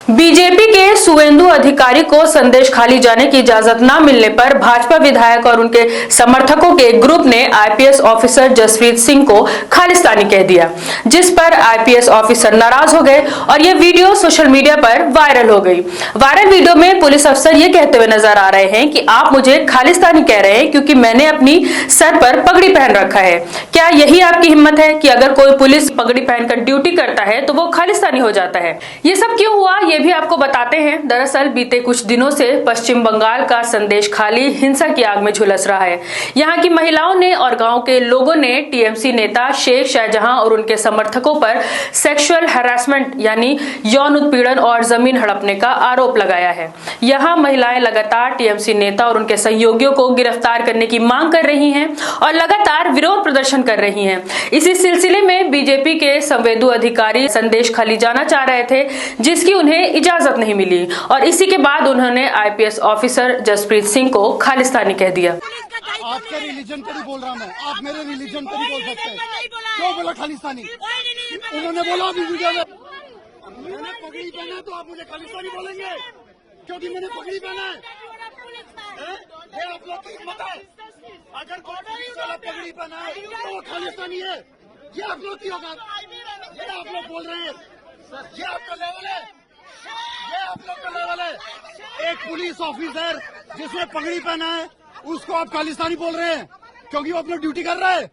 BJP के सुवेंदु अधिकारी को संदेश खाली जाने की इजाजत न मिलने पर भाजपा विधायक और उनके समर्थकों के एक ग्रुप ने आईपीएस ऑफिसर जसप्रीत सिंह को खालिस्तानी कह दिया, जिस पर आईपीएस ऑफिसर नाराज हो गए और ये वीडियो सोशल मीडिया पर वायरल हो गई। वायरल वीडियो में पुलिस अफसर ये कहते हुए नजर आ रहे हैं कि आप मुझे खालिस्तानी कह रहे हैं क्योंकि मैंने अपनी सर पर पगड़ी पहन रखा है। क्या यही आपकी हिम्मत है कि अगर कोई पुलिस पगड़ी पहनकर ड्यूटी करता है तो वो खालिस्तानी हो जाता है? ये सब क्यों हुआ ये भी आपको बताते हैं। दरअसल बीते कुछ दिनों से पश्चिम बंगाल का संदेश खाली हिंसा की आग में झुलस रहा है। यहाँ की महिलाओं ने और गांव के लोगों ने टीएमसी नेता शेख शाहजहां और उनके समर्थकों पर सेक्सुअल हैरेसमेंट यानी यौन उत्पीड़न और जमीन हड़पने का आरोप लगाया है। यहाँ महिलाएं लगातार टीएमसी नेता और उनके सहयोगियों को गिरफ्तार करने की मांग कर रही हैं और लगातार विरोध प्रदर्शन कर रही हैं। इसी सिलसिले में बीजेपी के सुवेंदु अधिकारी संदेश खाली जाना चाह रहे थे, जिसकी उन्हें इजाजत नहीं मिली और इसी के बाद उन्होंने आईपीएस ऑफिसर जसप्रीत सिंह को खालिस्तानी कह दिया। आपके रिलीजन पर ही बोल रहा मैं, आप मेरे रिलीजन पर ही बोल सकते हैं। क्यों बोला खालिस्तानी? उन्होंने बोला अभी वीडियो में मैंने पगड़ी पहना तो आप मुझे खालिस्तानी बोलेंगे क्योंकि मैंने पगड़ी पहना है? ये आप लोग की हिम्मत है? अगर कोई पुलिस वाला पगड़ी पहना है तो वो खालिस्तानी है? ये आप लोग की औकात? ये आप लोग बोल रहे हैं? ये आपका लेवल है? ये आप लोग का लेवल है? एक पुलिस ऑफिसर जिसने पगड़ी पहना है उसको आप खालिस्तानी बोल रहे हैं क्योंकि वो अपनी ड्यूटी कर रहा है।